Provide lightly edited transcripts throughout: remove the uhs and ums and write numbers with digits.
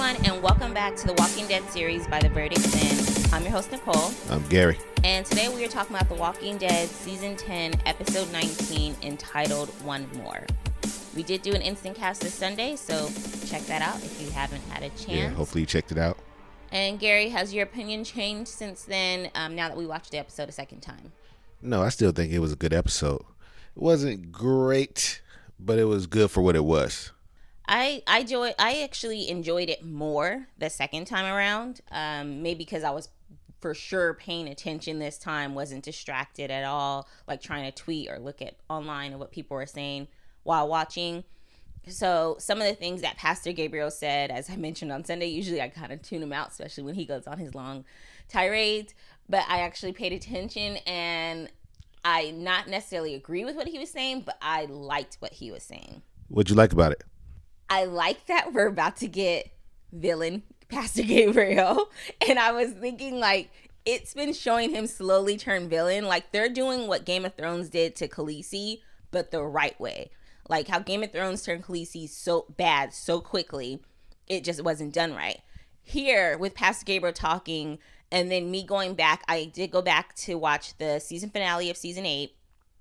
everyone, and welcome back to the Walking Dead series by The Verdict Then. I'm your host, Nicole. I'm Gary. And today we are talking about The Walking Dead Season 10, Episode 19, entitled One More. We did do an instant cast this Sunday, so check that out if you haven't had a chance. Yeah, hopefully you checked it out. And Gary, has your opinion changed since then, now that we watched the episode a second time? No, I still think it was a good episode. It wasn't great, but it was good for what it was. I actually enjoyed it more the second time around. Maybe because I was for sure paying attention this time, wasn't distracted at all, like trying to tweet or look at online and what people were saying while watching. So some of the things that Pastor Gabriel said, as I mentioned on Sunday, usually I kind of tune him out, especially when he goes on his long tirades. But I actually paid attention, and I not necessarily agree with what he was saying, but I liked what he was saying. What'd you like about it? I like that we're about to get villain Pastor Gabriel. And I was thinking, like, it's been showing him slowly turn villain. Like, they're doing what Game of Thrones did to Khaleesi, but the right way. Like, how Game of Thrones turned Khaleesi so bad so quickly, it just wasn't done right. Here, with Pastor Gabriel talking, and then me going back, I did go back to watch the season finale of Season 8.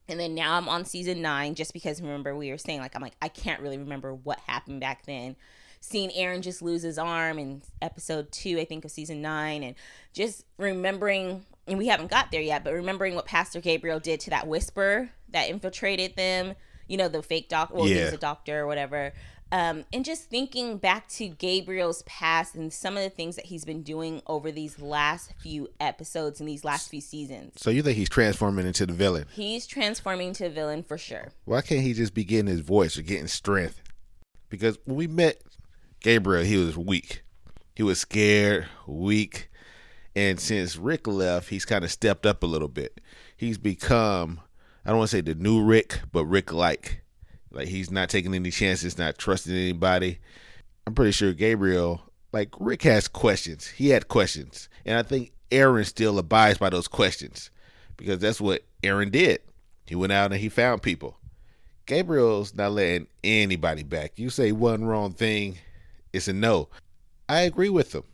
And then now I'm on Season 9, just because, remember, we were saying, like, I can't really remember what happened back then. Seeing Aaron just lose his arm in episode 2, I think, of Season 9. And just remembering, and we haven't got there yet, but remembering what Pastor Gabriel did to that whisper that infiltrated them. You know, the fake doctor, well, he was a doctor or whatever. And just thinking back to Gabriel's past and some of the things that he's been doing over these last few episodes and these last few seasons. So you think he's transforming into the villain? He's transforming to a villain for sure. Why can't he just be getting his voice or getting strength? Because when we met Gabriel, he was weak. He was scared, weak. And since Rick left, he's kind of stepped up a little bit. He's become, I don't want to say the new Rick, but Rick-like. Like, he's not taking any chances, not trusting anybody. I'm pretty sure Gabriel, like, Rick has questions. He had questions. And I think Aaron still abides by those questions, because that's what Aaron did. He went out and he found people. Gabriel's not letting anybody back. You say one wrong thing, it's a no. I agree with them.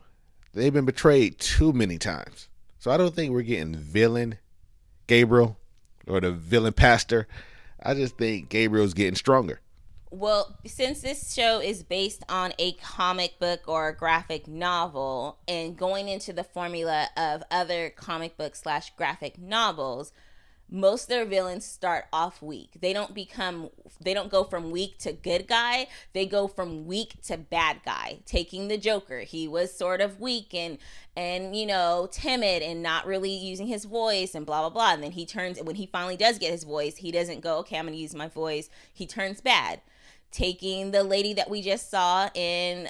They've been betrayed too many times. So I don't think we're getting villain Gabriel or the villain pastor. I just think Gabriel's getting stronger. Well, since this show is based on a comic book or a graphic novel, and going into the formula of other comic book / graphic novels, most of their villains start off weak. They don't go from weak to good guy. They go from weak to bad guy. Taking the Joker, he was sort of weak and you know, timid and not really using his voice and blah blah blah. And then when he finally does get his voice, he doesn't go, okay, I'm gonna use my voice. He turns bad. Taking the lady that we just saw in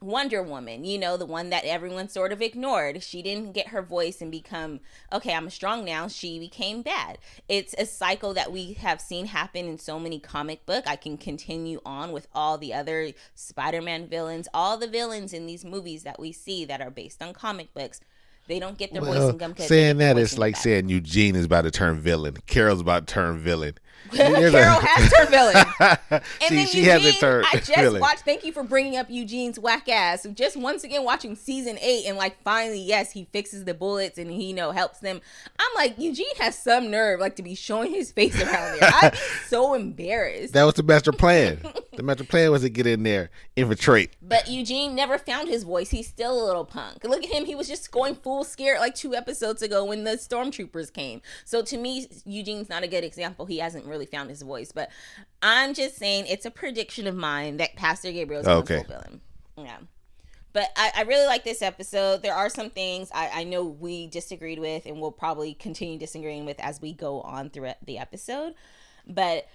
Wonder Woman, you know, the one that everyone sort of ignored. She didn't get her voice and become, okay, I'm strong now. She became bad. It's a cycle that we have seen happen in so many comic book. I can continue on with all the other Spider-Man villains, all the villains in these movies that we see that are based on comic books. They don't get their voice in gum. Saying that is like saying Eugene is about to turn villain. Carol's about to turn villain. Carol has turned villain. And See, then she Eugene, hasn't turned I just villain. watched, thank you for bringing up Eugene's whack ass. Just once again watching Season 8, and like finally, yes, he fixes the bullets and he, you know, helps them. I'm like, Eugene has some nerve, like, to be showing his face around there. I'm so embarrassed. That was the master plan. The master plan was to get in there, infiltrate. But Eugene never found his voice. He's still a little punk. Look at him. He was just going full scared like 2 episodes ago when the stormtroopers came. So to me, Eugene's not a good example. He hasn't really found his voice. But I'm just saying, it's a prediction of mine that Pastor Gabriel is going to fulfill him. Yeah. But I really like this episode. There are some things I know we disagreed with, and we'll probably continue disagreeing with as we go on through the episode. But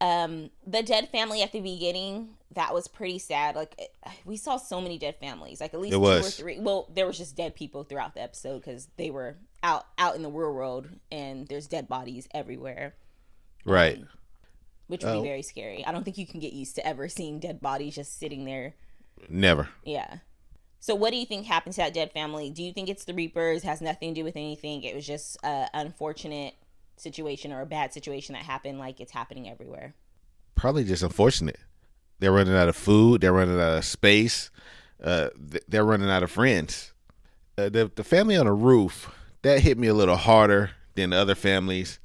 the dead family at the beginning, that was pretty sad. Like, we saw so many dead families, like at least 2 or 3. Well, there was just dead people throughout the episode because they were out in the real world, and there's dead bodies everywhere. Right. Which would be very scary. I don't think you can get used to ever seeing dead bodies just sitting there. Never. Yeah. So what do you think happened to that dead family? Do you think it's the Reapers? Has nothing to do with anything? It was just an unfortunate situation or a bad situation that happened, like it's happening everywhere? Probably just unfortunate. They're running out of food. They're running out of space. they're running out of friends. The family on the roof, that hit me a little harder than the other families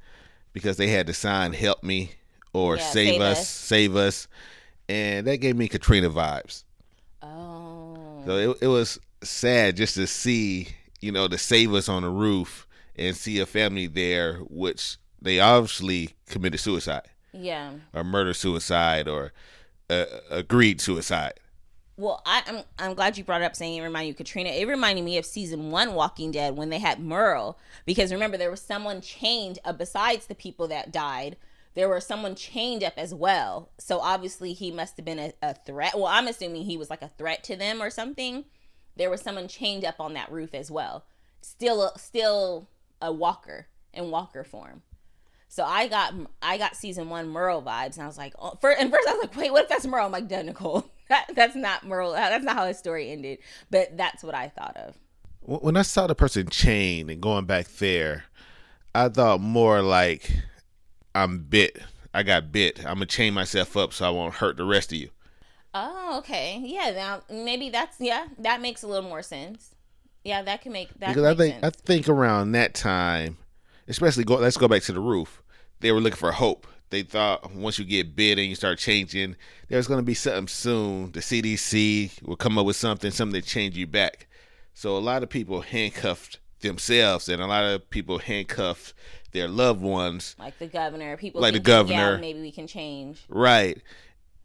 because they had to sign "Help Me" or "Save us," and that gave me Katrina vibes. Oh. So it was sad just to see, the Save Us on the roof and see a family there, which they obviously committed suicide. Yeah. Or murder suicide or agreed suicide. Well, I'm glad you brought it up saying it reminded you of Katrina. It reminded me of season 1 Walking Dead when they had Merle. Because remember, there was someone chained besides the people that died. There was someone chained up as well. So obviously he must have been a threat. Well, I'm assuming he was like a threat to them or something. There was someone chained up on that roof as well. Still a walker in walker form. So I got season 1 Merle vibes, and I was like, first I was like, wait, what if that's Merle? I'm like, duh, Nicole, that's not Merle. That's not how his story ended. But that's what I thought of. When I saw the person chained and going back there, I thought more like I'm bit. I got bit. I'm gonna chain myself up so I won't hurt the rest of you. Oh, okay, yeah. Now maybe that makes a little more sense. Yeah, that can make that. Because sense. I think around that time, especially let's go back to the roof. They were looking for hope. They thought once you get bit and you start changing, there's going to be something soon. The CDC will come up with something to change you back. So a lot of people handcuffed themselves, and a lot of people handcuffed their loved ones. Like the governor. People like the governor. Yeah, maybe we can change. Right.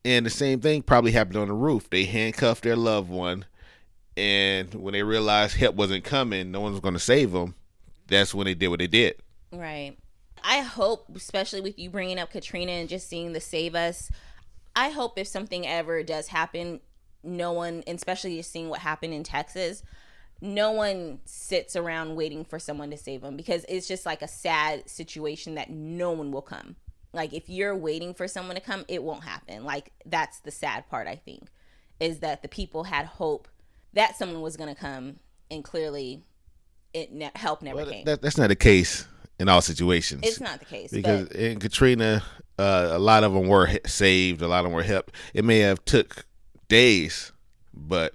And the same thing probably happened on the roof. They handcuffed their loved one, and when they realized help wasn't coming, no one was going to save them, that's when they did what they did. Right. I hope, especially with you bringing up Katrina and just seeing the Save Us, I hope if something ever does happen, no one, especially just seeing what happened in Texas, no one sits around waiting for someone to save them, because it's just like a sad situation that no one will come. Like if you're waiting for someone to come, it won't happen. Like that's the sad part, I think, is that the people had hope that someone was going to come, and clearly help never came. That's not the case in all situations. It's not the case. Because in Katrina, a lot of them were saved. A lot of them were helped. It may have took days, but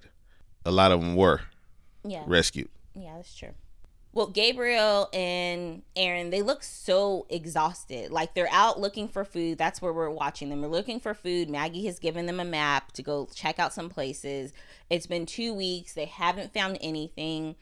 a lot of them were rescued. Yeah, that's true. Well, Gabriel and Aaron, they look so exhausted. Like they're out looking for food. That's where we're watching them. We're looking for food. Maggie has given them a map to go check out some places. It's been 2 weeks. They haven't found anything.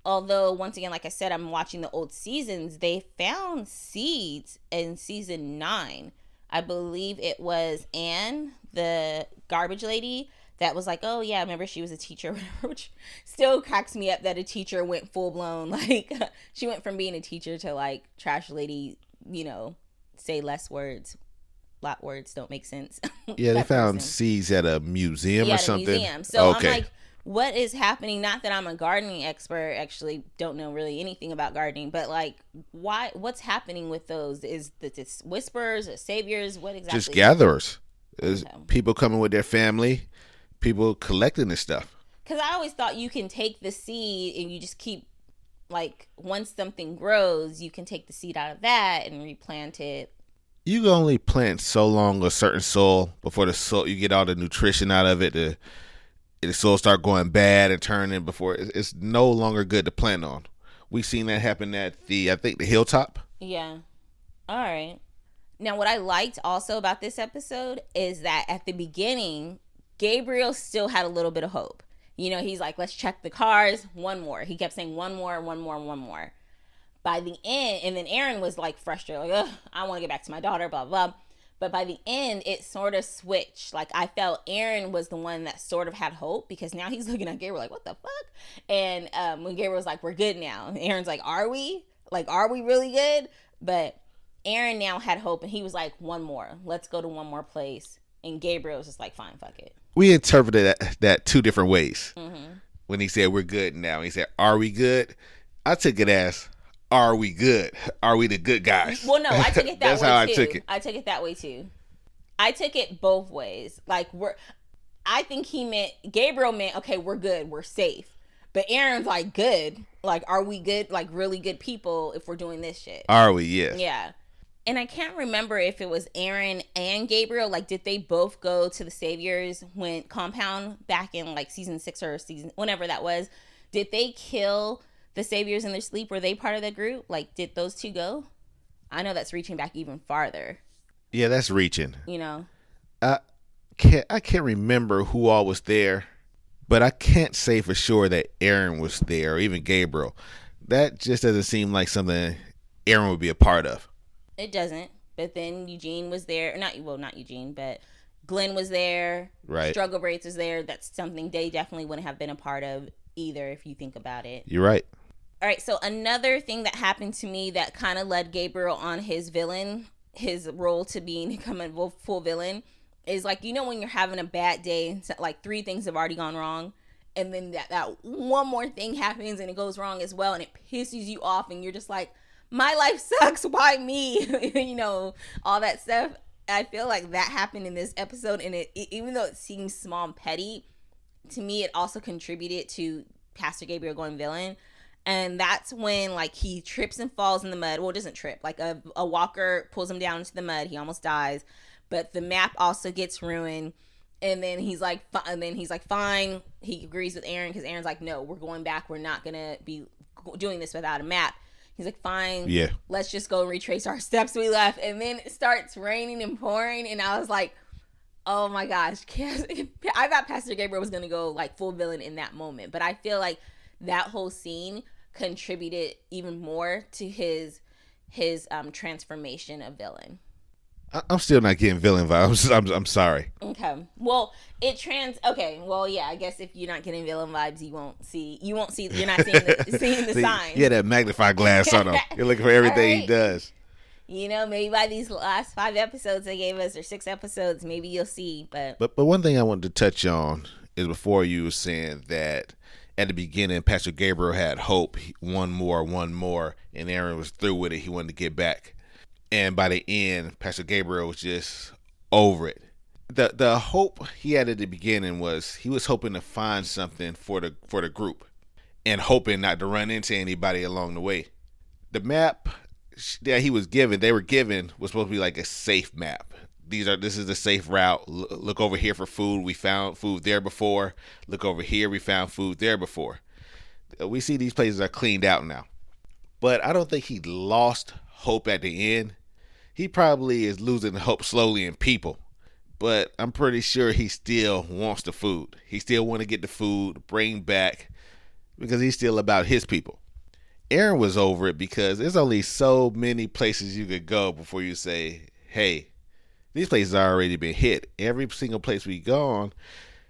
Although, once again, like I said, I'm watching the old seasons. They found seeds in season 9. I believe it was Anne, the garbage lady, that was like, oh, yeah, remember she was a teacher, whatever, which still cracks me up that a teacher went full-blown. Like, she went from being a teacher to, like, trash lady, say less words. Lot words don't make sense. Yeah, they found seeds at a museum or something. Museum. So okay. I'm like, what is happening? Not that I'm a gardening expert, actually don't know really anything about gardening, but like what's happening with those? Is this whisperers or saviors? What exactly? Just gatherers. People coming with their family, people collecting this stuff. Because I always thought you can take the seed and you just keep, like, once something grows, you can take the seed out of that and replant it. You can only plant so long a certain soil before the soil, you get all the nutrition out of it. The soil start going bad and turning before it's no longer good to plant on. We've seen that happen at I think the hilltop. Yeah. All right. Now, what I liked also about this episode is that at the beginning, Gabriel still had a little bit of hope. He's like, let's check the cars. One more. He kept saying one more. By the end, and then Aaron was like frustrated, like, I want to get back to my daughter, blah, blah. But by the end, it sort of switched. Like, I felt Aaron was the one that sort of had hope, because now he's looking at Gabriel like, what the fuck? And when Gabriel was like, we're good now, and Aaron's like, are we? Like, are we really good? But Aaron now had hope, and he was like, one more. Let's go to one more place. And Gabriel was just like, fine, fuck it. We interpreted that 2 different ways. Mm-hmm. When he said, we're good now. He said, are we good? I took it as, are we good? Are we the good guys? Well, no, I took it that That's way, how too. I took it. I took it that way, too. I took it both ways. Like, I think Gabriel meant, okay, we're good, we're safe. But Aaron's like, good. Like, are we good? Like, really good people if we're doing this shit? Are we? Yes. Yeah. And I can't remember if it was Aaron and Gabriel. Like, did they both go to the Saviors when compound back in like season 6 or season whenever that was? Did they kill the Saviors in their sleep? Were they part of the group? Like, did those two go? I know that's reaching back even farther. Yeah, that's reaching. You know, I can't remember who all was there, but I can't say for sure that Aaron was there or even Gabriel. That just doesn't seem like something Aaron would be a part of. it doesn't. But then Eugene was there. Not Eugene, but Glenn was there. Right. Struggle Braids was there. That's something they definitely wouldn't have been a part of either if you think about it. You're right. All right, so another thing that happened to me that kind of led Gabriel on his role to becoming a full villain is like, you know, when you're having a bad day and like 3 things have already gone wrong, and then that one more thing happens and it goes wrong as well, and it pisses you off, and you're just like, my life sucks, why me? You know, all that stuff. I feel like that happened in this episode, and it even though it seems small and petty, to me it also contributed to Pastor Gabriel going villain. And that's when, like, he trips and falls in the mud. Well, it doesn't trip. Like, a walker pulls him down into the mud. He almost dies. But the map also gets ruined. And then he's like, fine. He agrees with Aaron because Aaron's like, no, we're going back. We're not going to be doing this without a map. He's like, fine. Yeah. Let's just go and retrace our steps we left. And then it starts raining and pouring. And I was like, oh, my gosh. I thought Pastor Gabriel was going to go, like, full villain in that moment. But I feel like that whole scene contributed even more to his transformation of villain. I'm still not getting villain vibes. I'm sorry. Okay. Well, okay. Well, yeah. I guess if you're not getting villain vibes, you won't see. You're not seeing the signs. Yeah, that magnifying glass on him. You're looking for everything he does. You know, maybe by these last 5 episodes they gave us, or 6 episodes, maybe you'll see. But one thing I wanted to touch on is before you were saying that at the beginning, Pastor Gabriel had hope. One more, and Aaron was through with it. He wanted to get back. And by the end, Pastor Gabriel was just over it. The hope he had at the beginning was he was hoping to find something for the group and hoping not to run into anybody along the way. The map that he was given, was supposed to be like a safe map. This is the safe route. Look over here for food. We found food there before. Look over here. We found food there before. We see these places are cleaned out now. But I don't think he lost hope at the end. He probably is losing hope slowly in people. But I'm pretty sure he still wants the food. He still want to get the food, bring back, because he's still about his people. Aaron was over it because there's only so many places you could go before you say, hey, these places have already been hit. Every single place we gone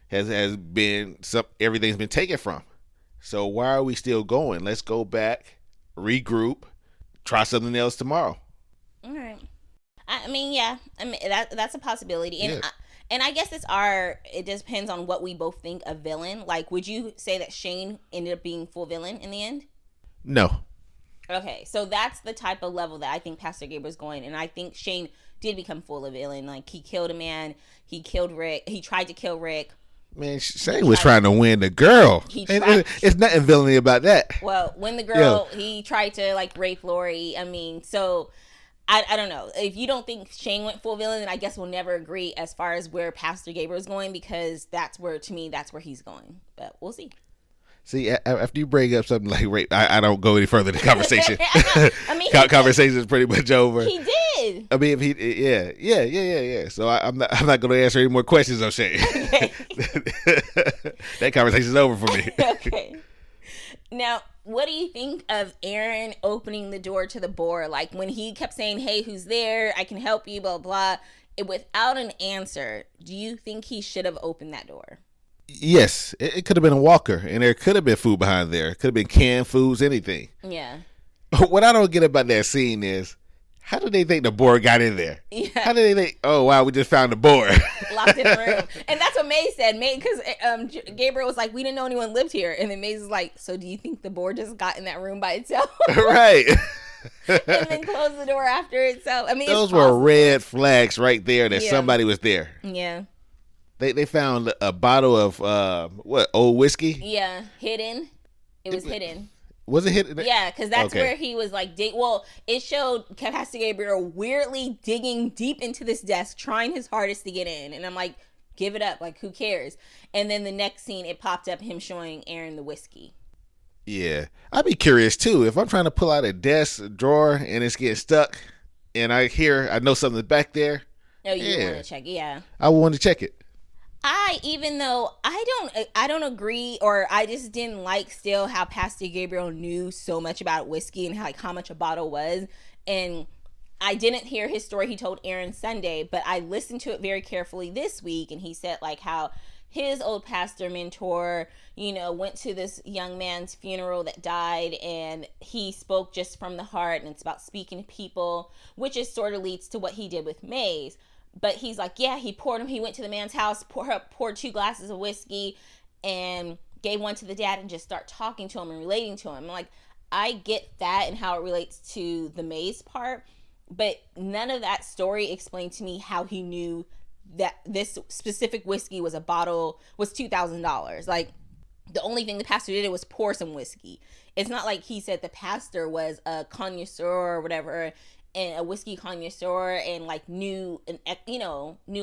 has been everything's been taken from. So why are we still going? Let's go back, regroup, try something else tomorrow. All right. I mean, yeah. I mean that's a possibility, and Yeah. and I guess it depends on what we both think of villain. Like, would you say that Shane ended up being full villain in the end? No. Okay, so that's the type of level that I think Pastor Gabriel's going, and I think Shane did become full of villain. Like, he killed a man, he killed Rick, he tried to kill Rick. Man, Shane was trying to win the girl. And it's nothing villainy about that. Well, when the girl, he tried to, like, rape Lori. I mean, so I don't know. If you don't think Shane went full villain, then I guess we'll never agree as far as where Pastor Gabriel's going, because that's where he's going. But we'll see. See, after you bring up something like rape, I don't go any further in the conversation. I mean, conversation is pretty much over. He did. I mean, if yeah. So I'm not going to answer any more questions on Shane. Okay. That conversation is over for me. Okay. Now, what do you think of Aaron opening the door to the boar? Like, when he kept saying, hey, who's there? I can help you, blah, blah. Without an answer, do you think he should have opened that door? Yes, it could have been a walker, and there could have been food behind there. It could have been canned foods, anything. Yeah. What I don't get about that scene is, how did they think the boar got in there? Yeah. How did they think, oh, wow, we just found the boar? Locked in the room. And that's what Maze said. Because Gabriel was like, we didn't know anyone lived here. And then Maze was like, so do you think the boar just got in that room by itself? Right. And then closed the door after itself. I mean, those were red flags right there that somebody was there. Yeah. They found a bottle of old whiskey. Yeah, hidden. It was hidden. Was it hit? Yeah, because that's Okay. where he was like, it showed Pastor Gabriel weirdly digging deep into this desk, trying his hardest to get in. And I'm like, give it up. Like, who cares? And then the next scene, it popped up him showing Aaron the whiskey. Yeah. I'd be curious too. If I'm trying to pull out a desk, a drawer, and it's getting stuck, and I know something's back there. No, you want to check. Yeah. I want to check it. Even though I don't agree, or I just didn't like still how Pastor Gabriel knew so much about whiskey and how much a bottle was. And I didn't hear his story he told Aaron Sunday, but I listened to it very carefully this week, and he said like how his old pastor mentor, went to this young man's funeral that died, and he spoke just from the heart, and it's about speaking to people, which is sort of leads to what he did with Mays. But he's like, yeah, he went to the man's house, poured 2 glasses of whiskey, and gave one to the dad, and just start talking to him and relating to him. Like, I get that and how it relates to the Mays part, but none of that story explained to me how he knew that this specific whiskey was $2,000. Like, the only thing the pastor did was pour some whiskey. It's not like he said the pastor was a connoisseur or whatever, and a whiskey connoisseur, and like knew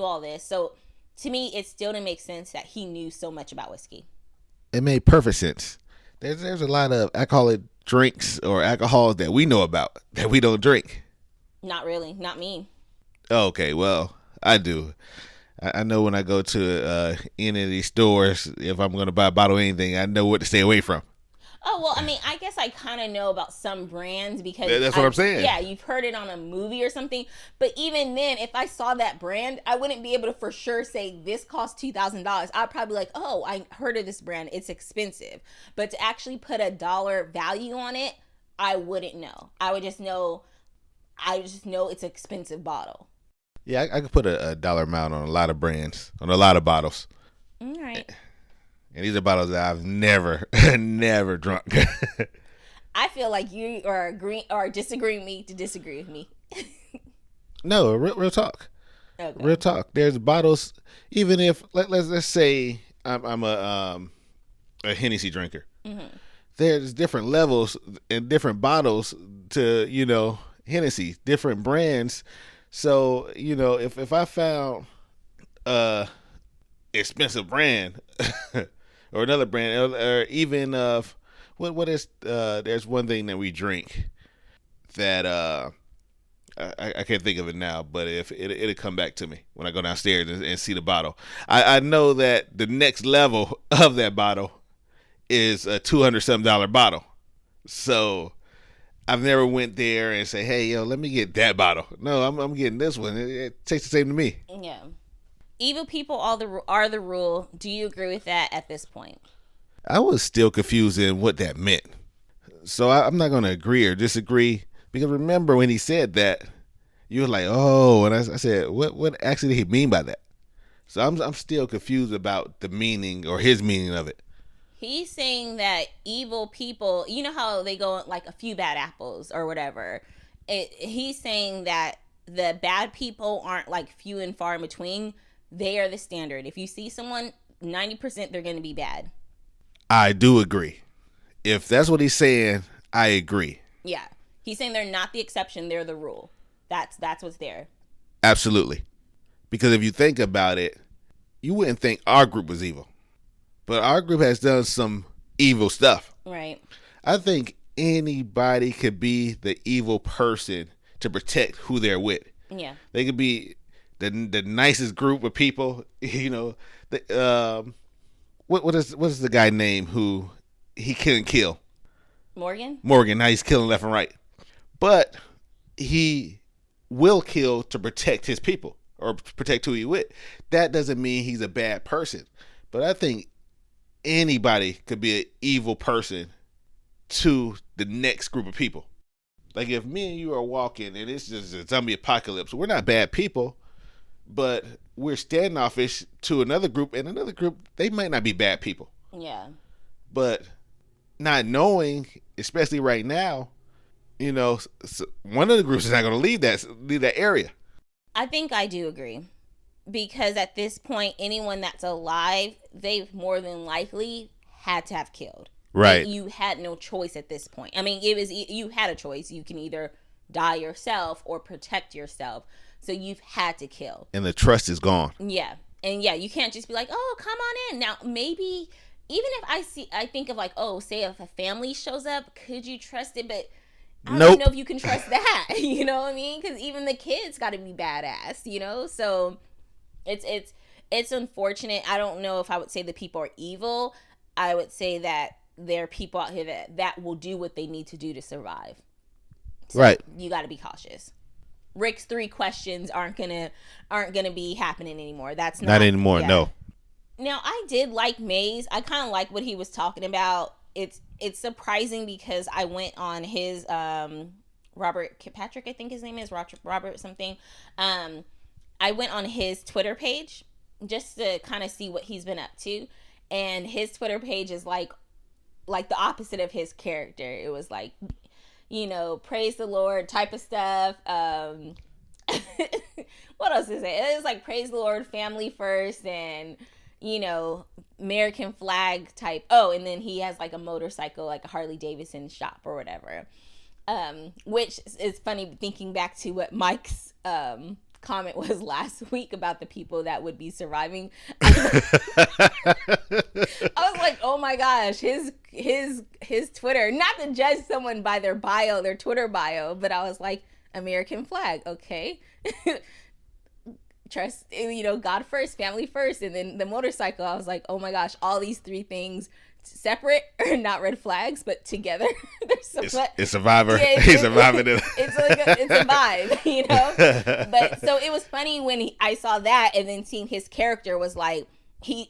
all this. So to me, it still didn't make sense that he knew so much about whiskey. It made perfect sense. There's a lot of alcoholic drinks or alcohols that we know about that we don't drink. Not really, not me. Okay, well, I do. I know when I go to any of these stores, if I'm going to buy a bottle of anything, I know what to stay away from. Oh, well, I mean, I guess I kind of know about some brands because... That's what I'm saying. Yeah, you've heard it on a movie or something. But even then, if I saw that brand, I wouldn't be able to for sure say this costs $2,000. I'd probably be like, oh, I heard of this brand. It's expensive. But to actually put a dollar value on it, I wouldn't know. I just know it's an expensive bottle. Yeah, I could put a dollar amount on a lot of brands, on a lot of bottles. All right. And these are bottles that I've never, never drunk. I feel like you are agreeing or disagreeing with me to disagree with me. No, real talk. Okay. Real talk. There's bottles. Even if let's say I'm a Hennessy drinker. Mm-hmm. There's different levels and different bottles to Hennessy, different brands. So if I found expensive brand or another brand, or even of what is there's one thing that we drink that I can't think of it now, but if it'll come back to me when I go downstairs and see the bottle. I know that the next level of that bottle is a $200-something bottle. So I've never went there and say, hey, let me get that bottle. No, I'm getting this one. It tastes the same to me. Yeah. Evil people are the rule. Do you agree with that at this point? I was still confused in what that meant. So I'm not going to agree or disagree, because remember when he said that, you were like, oh, and I said, what actually did he mean by that? So I'm still confused about the meaning or his meaning of it. He's saying that evil people, you know how they go like a few bad apples or whatever. He's saying that the bad people aren't like few and far in between. They are the standard. If you see someone, 90% they're going to be bad. I do agree. If that's what he's saying, I agree. Yeah. He's saying they're not the exception, they're the rule. That's what's there. Absolutely. Because if you think about it, you wouldn't think our group was evil. But our group has done some evil stuff. Right. I think anybody could be the evil person to protect who they're with. Yeah. They could be the nicest group of people. What is the guy name who he couldn't kill? Morgan. Now he's killing left and right. But he will kill to protect his people or protect who he with. That doesn't mean he's a bad person. But I think anybody could be an evil person to the next group of people. Like if me and you are walking and it's just a zombie apocalypse, we're not bad people, but we're standoffish to another group, and another group, they might not be bad people. Yeah. But not knowing, especially right now, one of the groups is not going to leave that area. I think I do agree. Because at this point, anyone that's alive, they've more than likely had to have killed. Right. You had no choice at this point. I mean, it was, you had a choice. You can either die yourself or protect yourself. So you've had to kill. And the trust is gone. Yeah. And yeah, you can't just be like, oh, come on in. Now, maybe even if I think of like, oh, say if a family shows up, could you trust it? But I don't even know if you can trust that. You know what I mean? Because even the kids got to be badass, you know? So it's unfortunate. I don't know if I would say the people are evil. I would say that there are people out here that will do what they need to do to survive. So right. You got to be cautious. Rick's 3 questions aren't gonna be happening anymore. That's not anymore. Yeah. No. Now, I did like Maze. I kind of like what he was talking about. It's surprising because I went on his Robert Kirkpatrick, I think his name is Robert something. I went on his Twitter page just to kind of see what he's been up to, and his Twitter page is like the opposite of his character. It was like, you know, praise the Lord type of stuff. What else is it? It was like praise the Lord, family first, and, you know, American flag type. Oh, and then he has like a motorcycle, like a Harley Davidson shop or whatever. Which is funny thinking back to what Mike's comment was last week about the people that would be surviving. I was like, oh my gosh, his Twitter, not to judge someone by their bio, their Twitter bio, but I was like, American flag, okay. Trust, you know, God first, family first, and then the motorcycle. I was like, oh my gosh, all these 3 things separate are not red flags, but together there's so much. It's Survivor. Yeah, he's surviving it. It's like it's a vibe, you know. But so it was funny when I saw that, and then seeing his character was like, he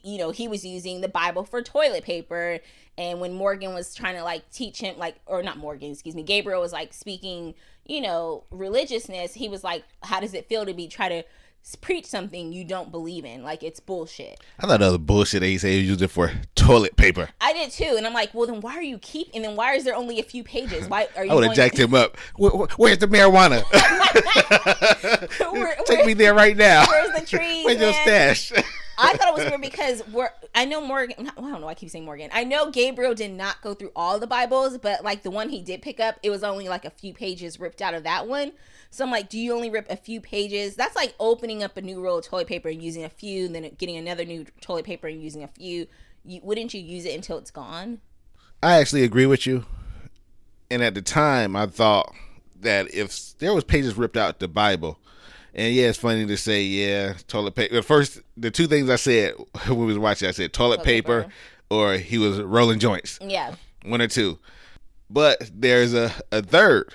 was using the Bible for toilet paper, and when Morgan was trying to like teach him, like, or not Morgan, excuse me, Gabriel was like speaking, you know, religiousness. He was like, how does it feel to try to preach something you don't believe in? Like, it's bullshit. I thought that was bullshit that he said he used it for toilet paper. I did too, and I'm like, well, then why are you and then why is there only a few pages? Why are you? I would have jacked him up. Where's the marijuana? Take me there right now. Where's the trees? Where's your stash? I thought it was weird because I know Morgan. I don't know why I keep saying Morgan. I know Gabriel did not go through all the Bibles, but like the one he did pick up, it was only like a few pages ripped out of that one. So I'm like, do you only rip a few pages? That's like opening up a new roll of toilet paper and using a few, and then getting another new toilet paper and using a few. Wouldn't you use it until it's gone? I actually agree with you. And at the time, I thought that if there was pages ripped out the Bible, and yeah, it's funny to say, yeah, toilet paper. First, the 2 things I said when we was watching, I said toilet paper or he was rolling joints. Yeah. 1 or 2. But there's a third.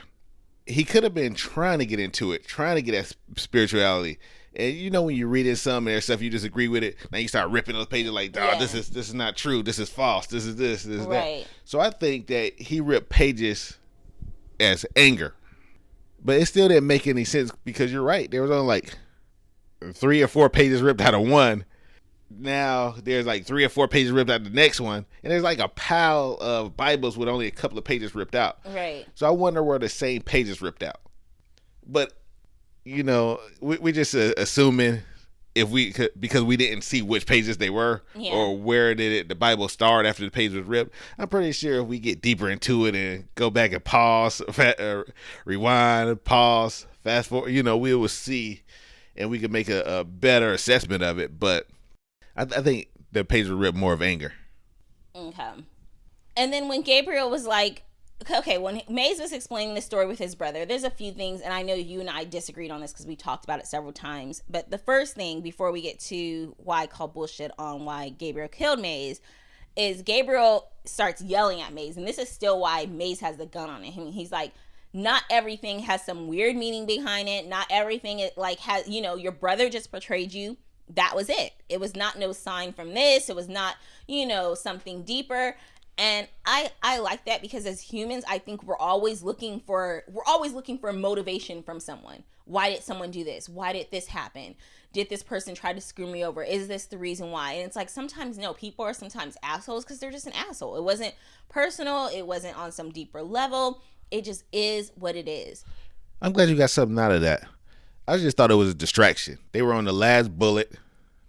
He could have been trying to get into it, trying to get that spirituality. And you know when you're reading some and there's stuff you disagree with it, now you start ripping those pages like, oh, yeah, this is not true. This is false. This is this is right. That. So I think that he ripped pages as anger. But it still didn't make any sense because you're right. There was only like 3 or 4 pages ripped out of one. Now there's like 3 or 4 pages ripped out of the next one. And there's like a pile of Bibles with only a couple of pages ripped out. Right. So I wonder where the same pages ripped out. But, you know, we just assuming if we could, because we didn't see which pages they were, yeah, or where did the Bible start after the page was ripped. I'm pretty sure if we get deeper into it and go back and pause, rewind, pause, fast forward, you know, we will see and we can make a better assessment of it. But I think the pages were ripped more of anger. Okay. And then when Gabriel was like, okay, when Maze was explaining the story with his brother, there's a few things, and I know you and I disagreed on this because we talked about it several times, but the first thing, before we get to why I call bullshit on why Gabriel killed Maze, is Gabriel starts yelling at Maze, and this is still why Maze has the gun on him. He's like, not everything has some weird meaning behind it. Not everything it like has, you know, your brother just betrayed you. That was it. It was not no sign from this. It was not, you know, something deeper. And I like that because as humans, I think we're always looking for motivation from someone. Why did someone do this? Why did this happen? Did this person try to screw me over? Is this the reason why? And it's like, sometimes, no, people are sometimes assholes because they're just an asshole. It wasn't personal. It wasn't on some deeper level. It just is what it is. I'm glad you got something out of that. I just thought it was a distraction. They were on the last bullet.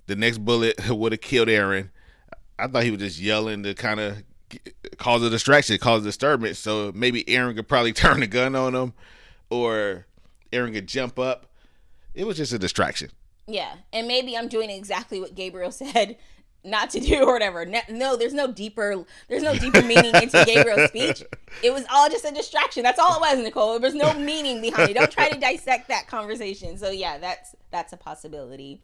The next bullet would have killed Aaron. I thought he was just yelling to kind of cause a distraction, cause a disturbance. So maybe Aaron could probably turn the gun on him, or Aaron could jump up. It was just a distraction. Yeah, and maybe I'm doing exactly what Gabriel said not to do or whatever. No, there's no deeper meaning into Gabriel's speech. It was all just a distraction. That's all it was, Nicole. There was no meaning behind it. Don't try to dissect that conversation. So yeah, that's a possibility.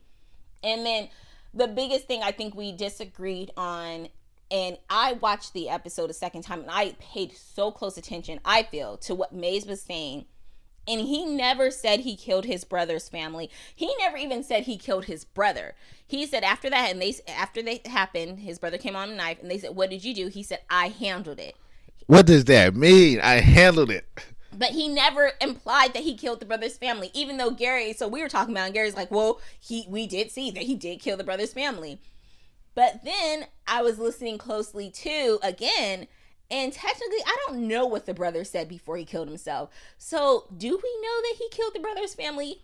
And then the biggest thing I think we disagreed on, and I watched the episode a second time and I paid so close attention, I feel, to what Maze was saying. And he never said he killed his brother's family. He never even said he killed his brother. He said after that, and after that happened, his brother came on a knife, and they said, "What did you do?" He said, "I handled it." What does that mean? I handled it. But he never implied that he killed the brother's family, even though Gary. So we were talking about, and Gary's like, "Well, we did see that he did kill the brother's family." But then I was listening closely too again. And technically, I don't know what the brother said before he killed himself. So, do we know that he killed the brother's family?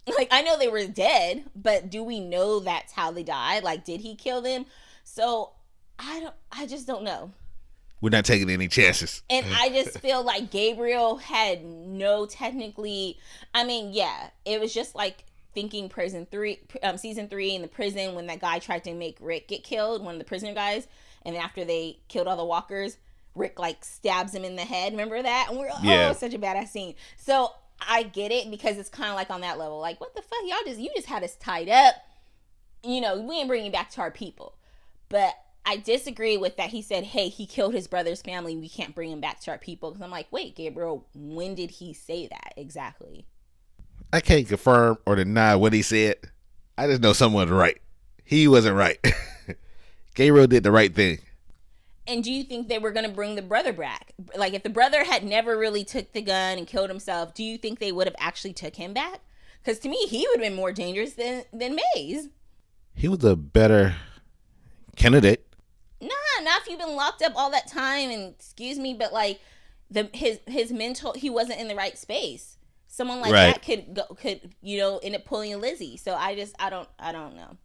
Like, I know they were dead, but do we know that's how they died? Like, did he kill them? So, I just don't know. We're not taking any chances. And I just feel like Gabriel had no technically, I mean, yeah, it was just like thinking season 3 in the prison when that guy tried to make Rick get killed, one of the prisoner guys. And then after they killed all the walkers, Rick like stabs him in the head. Remember that? And we're like, oh, such a badass scene. So I get it because it's kind of like on that level. Like, what the fuck? You just had us tied up. You know, we ain't bringing back to our people. But I disagree with that. He said, hey, he killed his brother's family. We can't bring him back to our people. Because I'm like, wait, Gabriel, when did he say that exactly? I can't confirm or deny what he said. I just know someone's right. He wasn't right. Gabriel did the right thing. And do you think they were going to bring the brother back? Like, if the brother had never really took the gun and killed himself, do you think they would have actually took him back? Because to me, he would have been more dangerous than Maze. He was a better candidate. Nah, not if you've been locked up all that time. And excuse me, but like his mental, he wasn't in the right space. Someone like that could end up pulling a Lizzie. So I don't know.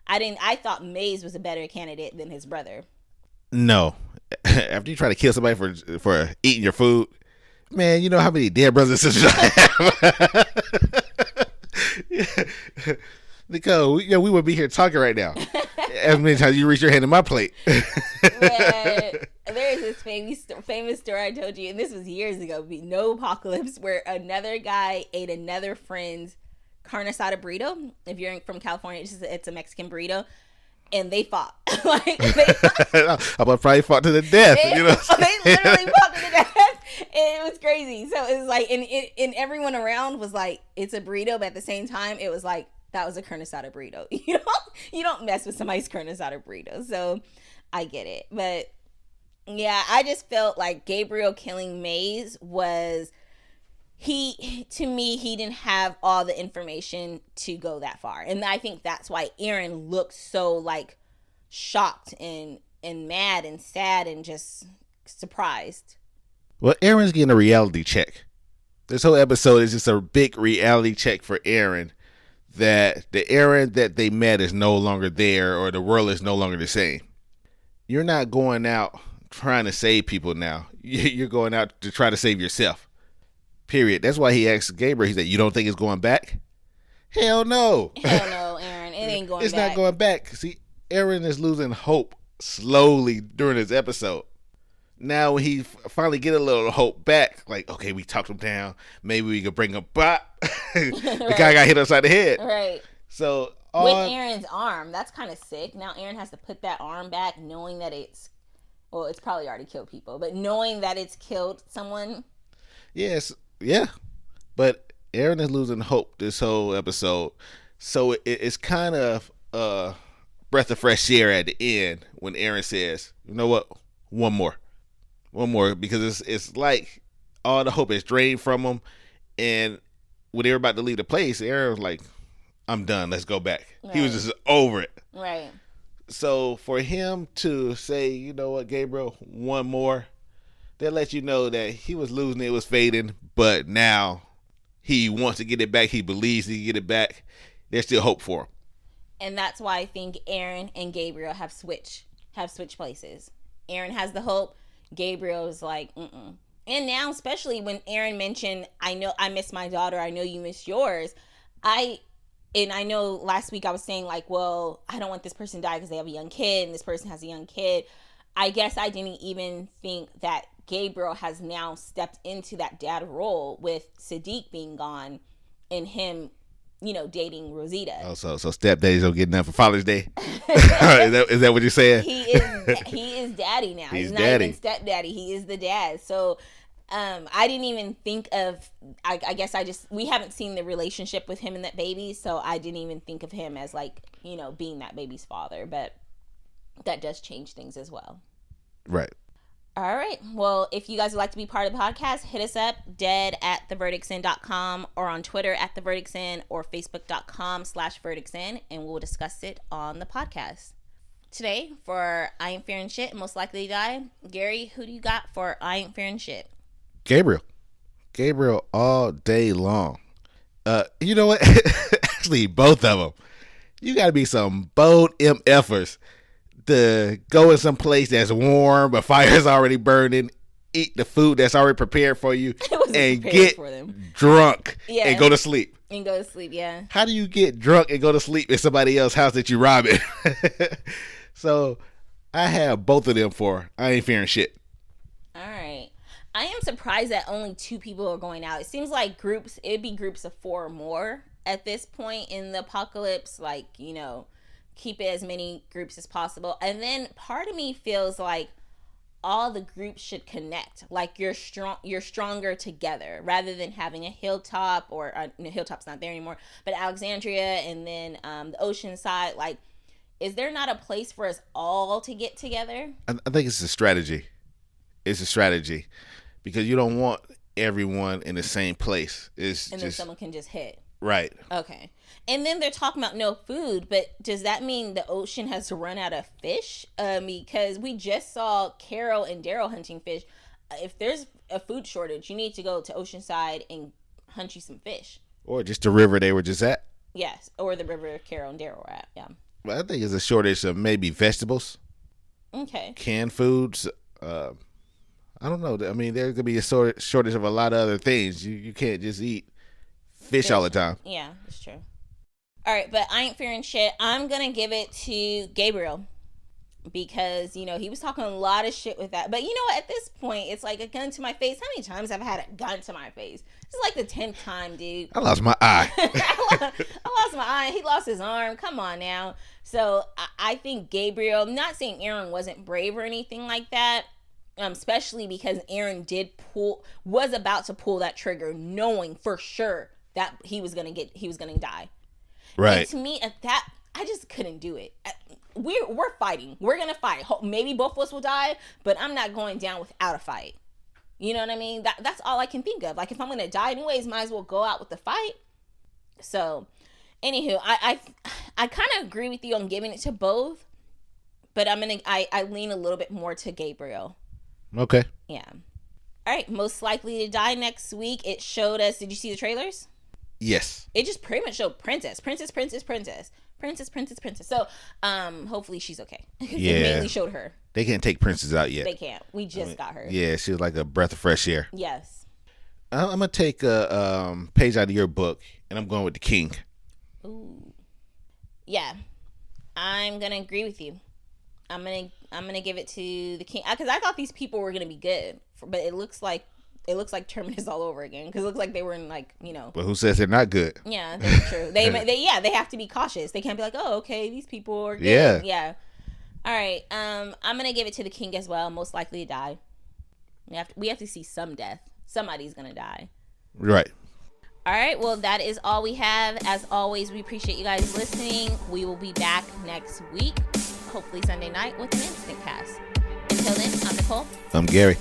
I thought Maze was a better candidate than his brother. No. After you try to kill somebody for eating your food, man, you know how many dead brothers and sisters I have? Nicole, we would be here talking right now. As many times you reach your hand in my plate. There is this famous story I told you, and this was years ago, No Apocalypse, where another guy ate another friend's carne asada burrito. If you're from California, it's a Mexican burrito. And they fought. I probably fought to the death. They literally fought to the death. And it was crazy. So it was like, and everyone around was like, it's a burrito, but at the same time, it was like, that was a carne asada burrito. You don't mess with somebody's carne asada burrito. So I get it. But yeah, I just felt like Gabriel killing Maze was, he didn't have all the information to go that far. And I think that's why Aaron looked so like shocked and mad and sad and just surprised. Well, Aaron's getting a reality check. This whole episode is just a big reality check for Aaron, that the Aaron that they met is no longer there, or the world is no longer the same. You're not going out trying to save people now. You're going out to try to save yourself. Period. That's why he asked Gabriel, he said, you don't think it's going back? Hell no. Hell no, Aaron. It ain't going back. It's not going back. See, Aaron is losing hope slowly during this episode. Now when he finally get a little hope back, like, okay, we talked him down. Maybe we could bring him back. The guy got hit upside the head. Right. So with Aaron's arm, that's kind of sick. Now Aaron has to put that arm back knowing that it's probably already killed people, but knowing that it's killed someone. Yes. Yeah, but Aaron is losing hope this whole episode, so it's kind of a breath of fresh air at the end when Aaron says, "You know what? One more," because it's like all the hope is drained from him, and when they were about to leave the place, Aaron was like, "I'm done. Let's go back." Right. He was just over it. Right. So for him to say, "You know what, Gabriel? One more." That lets you know that he was losing, it was fading, but now he wants to get it back. He believes he can get it back. There's still hope for him. And that's why I think Aaron and Gabriel have switched places. Aaron has the hope. Gabriel is like, mm-mm. And now, especially when Aaron mentioned, I miss my daughter. I know you miss yours. I know last week I was saying like, well, I don't want this person to die because they have a young kid and this person has a young kid. I guess I didn't even think that Gabriel has now stepped into that dad role with Sadiq being gone and him, dating Rosita. Oh, so stepdaddies don't get enough for Father's Day? is that what you're saying? He is daddy now. He's not daddy. even stepdaddy. He is the dad. So I didn't even think of, I guess we haven't seen the relationship with him and that baby, so I didn't even think of him as like, being that baby's father, but that does change things as well. Right. All right. Well, if you guys would like to be part of the podcast, hit us up, dead@theverdictsin.com, or on Twitter @theverdictsin, or facebook.com/verdictsin, and we'll discuss it on the podcast. Today, for I Ain't Fearing Shit, Most Likely to Die, Gary, who do you got for I Ain't Fearing Shit? Gabriel all day long. You know what? Actually, both of them. You got to be some bold MFers to go in some place that's warm, but fire's already burning, eat the food that's already prepared for you, and get drunk and go to sleep. Yeah. How do you get drunk and go to sleep in somebody else's house that you robbing? So I have both of them for I Ain't Fearing Shit. All right. I am surprised that only 2 people are going out. It seems like it'd be groups of 4 or more at this point in the apocalypse. Like, keep it as many groups as possible. And then part of me feels like all the groups should connect. Like you're stronger together rather than having a hilltop or hilltop's not there anymore, but Alexandria and then the ocean side. Like, is there not a place for us all to get together? I think it's a strategy. It's a strategy because you don't want everyone in the same place. Then someone can just hit. Right. Okay. And then they're talking about no food, but does that mean the ocean has to run out of fish? Because we just saw Carol and Daryl hunting fish. If there's a food shortage, you need to go to Oceanside and hunt you some fish. Or just the river they were just at. Yes, or the river Carol and Daryl were at, yeah. But I think it's a shortage of maybe vegetables. Okay. Canned foods. I don't know. I mean, there could be a shortage of a lot of other things. You can't just eat fish all the time. Yeah, that's true. All right, but I Ain't Fearing Shit. I'm going to give it to Gabriel because, he was talking a lot of shit with that. But at this point, it's like a gun to my face. How many times have I had a gun to my face? This is like the 10th time, dude. I lost my eye. I lost my eye. He lost his arm. Come on now. So I think Gabriel, I'm not saying Aaron wasn't brave or anything like that. Especially because Aaron was about to pull that trigger knowing for sure that he was going to die. Right. And to me, at that, I just couldn't do it. We're fighting. We're going to fight. Maybe both of us will die, but I'm not going down without a fight. You know what I mean? That's all I can think of. Like, if I'm going to die anyways, might as well go out with the fight. So, anywho, I kind of agree with you on giving it to both, but I lean a little bit more to Gabriel. Okay. Yeah. All right. Most likely to die next week. It showed us. Did you see the trailers? Yes. It just pretty much showed princess. So, hopefully she's okay. Yeah. It mainly showed her. They can't take princess out yet. They can't. We just got her. Yeah, she was like a breath of fresh air. Yes. I'm gonna take a page out of your book, and I'm going with the king. Ooh. Yeah. I'm gonna agree with you. I'm gonna give it to the king because I thought these people were gonna be good, but it looks like Terminus all over again because it looks like they were in But who says they're not good? Yeah, that's true. They have to be cautious. They can't be like, oh, okay, these people are good. Yeah. All right. I'm gonna give it to the king as well. Most likely to die. We have to see some death. Somebody's gonna die. Right. All right. Well, that is all we have. As always, we appreciate you guys listening. We will be back next week. Hopefully Sunday night with an instant cast. Until then, I'm Nicole. I'm Gary.